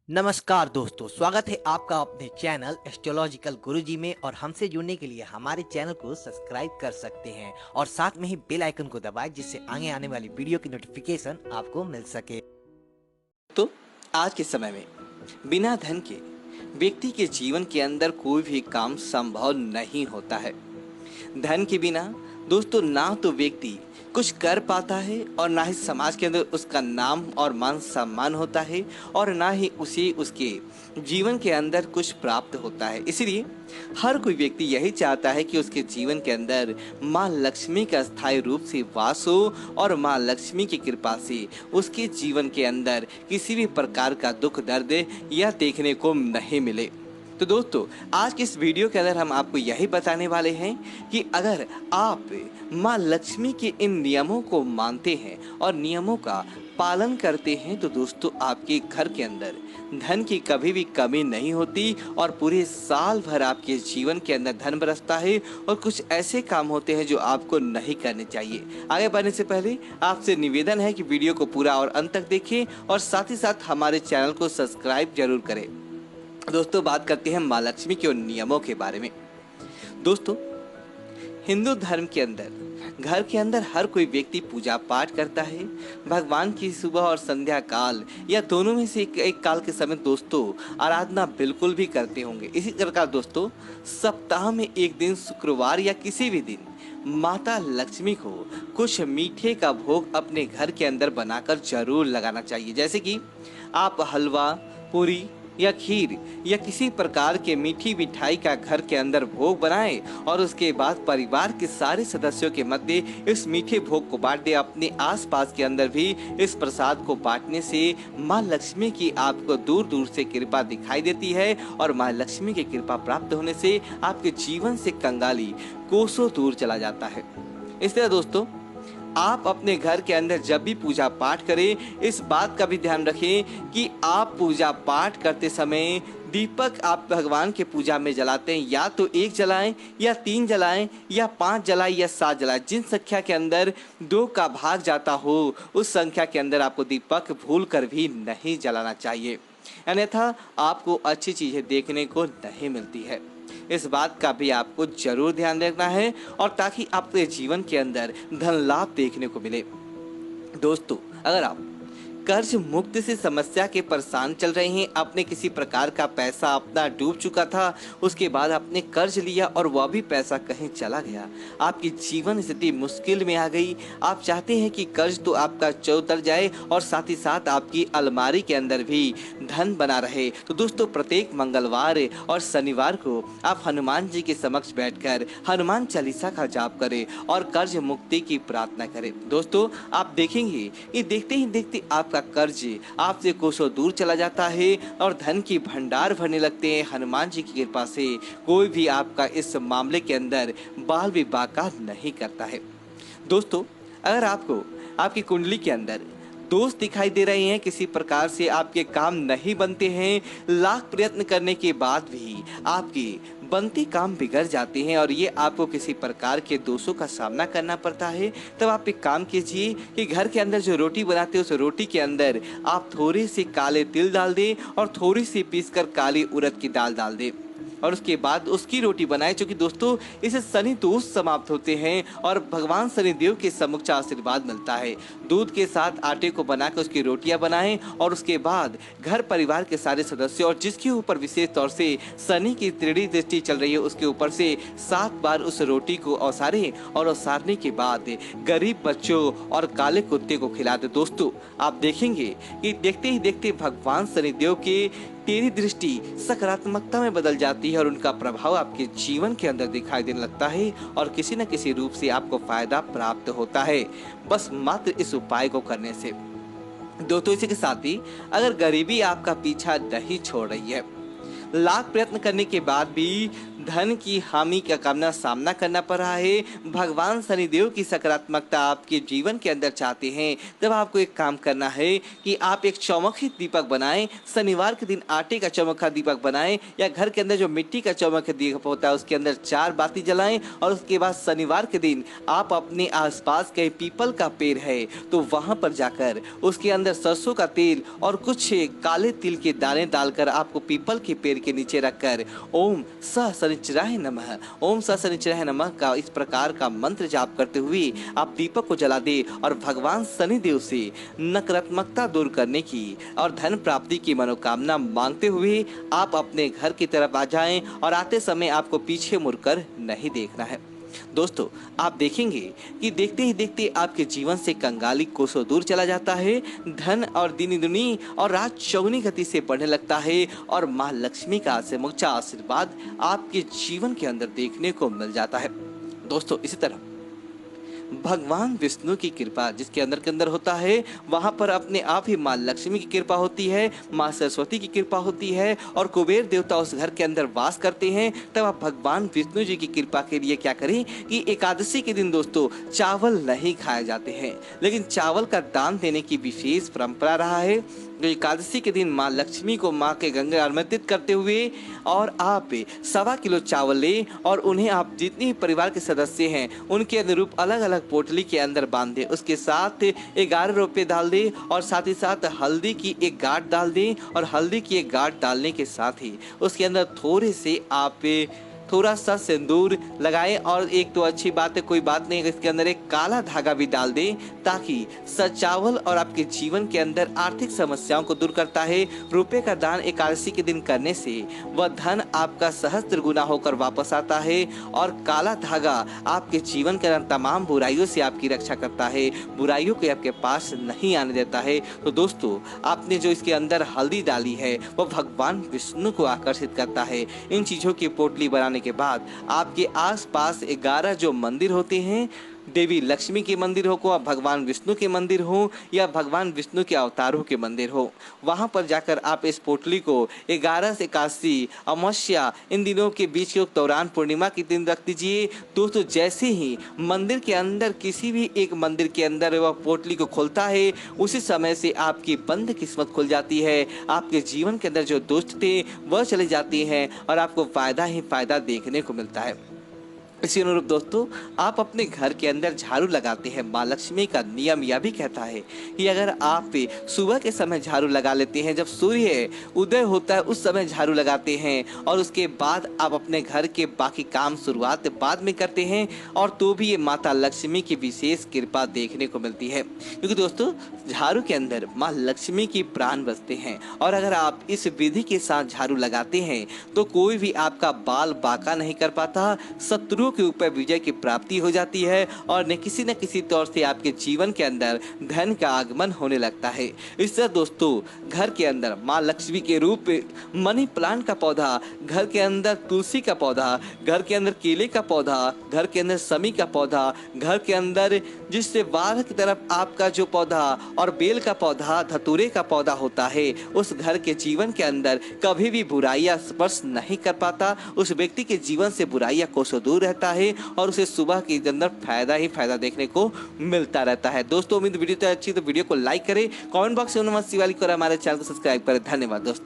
नमस्कार दोस्तों, स्वागत है आपका अपने चैनल एस्ट्रोलॉजिकल गुरुजी में। और हमसे जुड़ने के लिए हमारे चैनल को सब्सक्राइब कर सकते हैं और साथ में ही बेल आइकन को दबाएं, जिससे आगे आने वाली वीडियो की नोटिफिकेशन आपको मिल सके। तो आज के समय में बिना धन के व्यक्ति के जीवन के अंदर कोई भी काम संभव नहीं होता है। धन के बिना दोस्तों ना तो व्यक्ति कुछ कर पाता है और ना ही समाज के अंदर उसका नाम और मान सम्मान होता है और ना ही उसे उसके जीवन के अंदर कुछ प्राप्त होता है। इसीलिए हर कोई व्यक्ति यही चाहता है कि उसके जीवन के अंदर माँ लक्ष्मी का स्थायी रूप से वास हो और माँ लक्ष्मी की कृपा से उसके जीवन के अंदर किसी भी प्रकार का दुख दर्द या देखने को नहीं मिले। तो दोस्तों आज के इस वीडियो के अंदर हम आपको यही बताने वाले हैं कि अगर आप माँ लक्ष्मी के इन नियमों को मानते हैं और नियमों का पालन करते हैं तो दोस्तों आपके घर के अंदर धन की कभी भी कमी नहीं होती और पूरे साल भर आपके जीवन के अंदर धन बरसता है। और कुछ ऐसे काम होते हैं जो आपको नहीं करने चाहिए। आगे बढ़ने से पहले आपसे निवेदन है कि वीडियो को पूरा और अंत तक देखें और साथ ही साथ हमारे चैनल को सब्सक्राइब जरूर करें। दोस्तों बात करते हैं माँ लक्ष्मी के उन नियमों के बारे में। दोस्तों हिंदू धर्म के अंदर घर के अंदर हर कोई व्यक्ति पूजा पाठ करता है। भगवान की सुबह और संध्या काल या दोनों में से एक काल के समय दोस्तों आराधना बिल्कुल भी करते होंगे। इसी प्रकार दोस्तों सप्ताह में एक दिन शुक्रवार या किसी भी दिन माता लक्ष्मी को कुछ मीठे का भोग अपने घर के अंदर बनाकर जरूर लगाना चाहिए। जैसे कि आप हलवा, पूरी या खीर या किसी प्रकार के मीठी मिठाई का घर के अंदर भोग बनाएं और उसके बाद परिवार के सारे सदस्यों के मध्य इस मीठे भोग को बांट दें। अपने आसपास के अंदर भी इस प्रसाद को बांटने से माँ लक्ष्मी की आपको दूर दूर से कृपा दिखाई देती है और माँ लक्ष्मी की कृपा प्राप्त होने से आपके जीवन से कंगाली कोसों दूर चला जाता है। इस तरह दोस्तों आप अपने घर के अंदर जब भी पूजा पाठ करें इस बात का भी ध्यान रखें कि आप पूजा पाठ करते समय दीपक आप भगवान के पूजा में जलाते हैं या तो एक जलाएं या 3 जलाएं या 5 जलाएं या 7 जलाएं। जिन संख्या के अंदर 2 का भाग जाता हो उस संख्या के अंदर आपको दीपक भूल कर भी नहीं जलाना चाहिए, अन्यथा आपको अच्छी चीजें देखने को नहीं मिलती है। इस बात का भी आपको जरूर ध्यान रखना है और ताकि आपके जीवन के अंदर धन लाभ देखने को मिले। दोस्तों अगर आप कर्ज मुक्त से समस्या के परेशान चल रहे हैं, आपने किसी प्रकार का पैसा अपना डूब चुका था, उसके बाद आपने कर्ज लिया और वह भी पैसा कहीं चला गया, आपकी जीवन स्थिति मुश्किल में आ गई, आप चाहते हैं कि कर्ज तो आपका उतर जाए और साथ ही साथ आपकी अलमारी के अंदर भी धन बना रहे, तो दोस्तों प्रत्येक मंगलवार और शनिवार को आप हनुमान जी के समक्ष बैठकर हनुमान चालीसा का जाप करें और कर्ज मुक्ति की प्रार्थना करें। दोस्तों आप देखेंगे ये देखते ही देखते आपका कर्ज आपसे कोसों दूर चला जाता है और धन की भंडार भरने लगते हैं। हनुमान जी की कृपा से कोई भी आपका इस मामले के अंदर बाल विवाह का नहीं करता है। दोस्तों अगर आपको आपकी कुंडली के अंदर दोस्त दिखाई दे रहे हैं, किसी प्रकार से आपके काम नहीं बनते हैं, लाख प्रयत्न करने के बाद भी आपके बनते काम बिगड़ जाते हैं और ये आपको किसी प्रकार के दोषों का सामना करना पड़ता है, तब आप एक काम कीजिए कि घर के अंदर जो रोटी बनाते हैं उस रोटी के अंदर आप थोड़े से काले तिल डाल दें और थोड़ी सी पीसकर काली उड़द की दाल डाल दें और उसके बाद उसकी रोटी बनाएं, क्योंकि दोस्तों इससे शनि दोष समाप्त होते हैं और भगवान शनिदेव के सम्मुख आशीर्वाद मिलता है। दूध के साथ आटे को बनाकर उसकी रोटियां बनाएं और उसके बाद घर परिवार के सारे सदस्य और जिसके ऊपर विशेष तौर से शनि की त्रिड़ी दृष्टि चल रही है उसके ऊपर से 7 बार उस रोटी को औसारें और औसारने के बाद गरीब बच्चों और काले कुत्ते को खिला दें। दोस्तों आप देखेंगे कि देखते ही देखते भगवान शनिदेव के तेरी दृष्टि सकारात्मकता में बदल जाती है और उनका प्रभाव आपके जीवन के अंदर दिखाई देने लगता है और किसी न किसी रूप से आपको फायदा प्राप्त होता है, बस मात्र इस उपाय को करने से। दोस्तों इसी के साथ ही अगर गरीबी आपका पीछा नहीं छोड़ रही है, लाख प्रयत्न करने के बाद भी धन की हानि का सामना करना पड़ रहा है, भगवान शनिदेव की सकारात्मकता आपके जीवन के अंदर चाहते हैं, तब आपको एक काम करना है कि आप एक चौमुखी दीपक बनाएं। शनिवार के दिन आटे का चौमुखा दीपक बनाएं या घर के अंदर जो मिट्टी का चौमुखी दीपक होता है उसके अंदर 4 बाती जलाएं। और उसके बाद शनिवार के दिन आप अपने आसपास कहीं पीपल का पेड़ है तो वहां पर जाकर उसके अंदर सरसों का तेल और कुछ काले तिल के दाने डालकर आपको पीपल के पेड़ के नीचे रखकर ओम स शनिचराय नमः, ओम स शनिचराय नमः का इस प्रकार का मंत्र जाप करते हुए आप दीपक को जला दे और भगवान शनिदेव से नकारात्मकता दूर करने की और धन प्राप्ति की मनोकामना मांगते हुए आप अपने घर की तरफ आ जाएं और आते समय आपको पीछे मुड़कर नहीं देखना है। दोस्तों, आप देखेंगे कि देखते ही देखते आपके जीवन से कंगाली कोसों दूर चला जाता है, धन और दिन दुनी और रात चौगुनी गति से बढ़ने लगता है और माँ लक्ष्मी का समूचा आशीर्वाद आपके जीवन के अंदर देखने को मिल जाता है। दोस्तों, इसी तरह भगवान विष्णु की कृपा जिसके अंदर होता है वहां पर अपने आप ही माँ लक्ष्मी की कृपा होती है, माँ सरस्वती की कृपा होती है और कुबेर देवता उस घर के अंदर वास करते हैं। तब आप भगवान विष्णु जी की कृपा के लिए क्या करें कि एकादशी के दिन दोस्तों चावल नहीं खाए जाते हैं, लेकिन चावल का दान देने की विशेष परंपरा रहा है। जो एकादशी के दिन माँ लक्ष्मी को माँ के गंगे अर्पित करते हुए और आप 1.25 किलो चावल लें और उन्हें आप जितने परिवार के सदस्य हैं उनके अनुरूप अलग अलग पोटली के अंदर बांध दें। उसके साथ 11 रुपये डाल दें और साथ ही साथ हल्दी की एक गांठ डाल दें और हल्दी की एक गांठ डालने के साथ ही उसके अंदर थोड़े से आप थोड़ा सा सिंदूर लगाएं और एक तो अच्छी बात है, कोई बात नहीं, इसके अंदर एक काला धागा भी डाल दें ताकि चावल और आपके जीवन के अंदर आर्थिक समस्याओं को दूर करता है। रुपए का दान एकादशी के दिन करने से वह धन आपका सहस्त्र गुना होकर वापस आता है और काला धागा आपके जीवन के अंदर तमाम बुराइयों से आपकी रक्षा करता है, बुराइयों को आपके पास नहीं आने देता है। तो दोस्तों, आपने जो इसके अंदर हल्दी डाली है वह भगवान विष्णु को आकर्षित करता है। इन चीजों की पोटली बनाने के बाद आपके आसपास 11 जो मंदिर होते हैं, देवी लक्ष्मी के मंदिर हो या भगवान विष्णु के मंदिर हो या भगवान विष्णु के अवतारों के मंदिर हो, वहां पर जाकर आप इस पोटली को 11 से 81 अमावस्या इन दिनों के बीच के दौरान पूर्णिमा के दिन रख दीजिए। दोस्तों, जैसे ही मंदिर के अंदर किसी भी एक मंदिर के अंदर वह पोटली को खोलता है उसी समय से आपकी बंद किस्मत खुल जाती है, आपके जीवन के अंदर जो दोस्त थे वह चले जाते हैं और आपको फायदा ही फायदा देखने को मिलता है। इसी अनुरूप दोस्तों, आप अपने घर के अंदर झाड़ू लगाते हैं, माँ लक्ष्मी का नियम यह भी कहता है कि अगर आप सुबह के समय झाड़ू लगा लेते हैं, जब सूर्य उदय होता है उस समय झाड़ू लगाते हैं और उसके बाद आप अपने घर के बाकी काम शुरुआत बाद में करते हैं और तो भी ये माता लक्ष्मी की विशेष कृपा देखने को मिलती है। क्योंकि दोस्तों, झाड़ू के अंदर माँ लक्ष्मी की प्राण बसते हैं और अगर आप इस विधि के साथ झाड़ू लगाते हैं तो कोई भी आपका बाल बांका नहीं कर पाता, शत्रु के ऊपर विजय की प्राप्ति हो जाती है और न किसी तौर से आपके जीवन के अंदर धन का आगमन होने लगता है। इस तरह दोस्तों, घर के अंदर माँ लक्ष्मी के रूप मनी प्लांट का पौधा, घर के अंदर तुलसी का पौधा, घर के अंदर केले का पौधा, घर के अंदर समी का पौधा, घर के अंदर जिससे बाहर की तरफ आपका जो पौधा और बेल का पौधा, धतूरे का पौधा होता है, उस घर के जीवन के अंदर कभी भी बुराइयां स्पर्श नहीं कर पाता। उस व्यक्ति के जीवन से बुराइयां कोसों दूर रहता है और उसे सुबह के अंदर फायदा ही फायदा देखने को मिलता रहता है। दोस्तों, उम्मीद वीडियो तो अच्छी तो वीडियो को लाइक करें, कमेंट बॉक्स में नमः शिवाय लिखकर हमारे चैनल को सब्सक्राइब करें। धन्यवाद दोस्तों।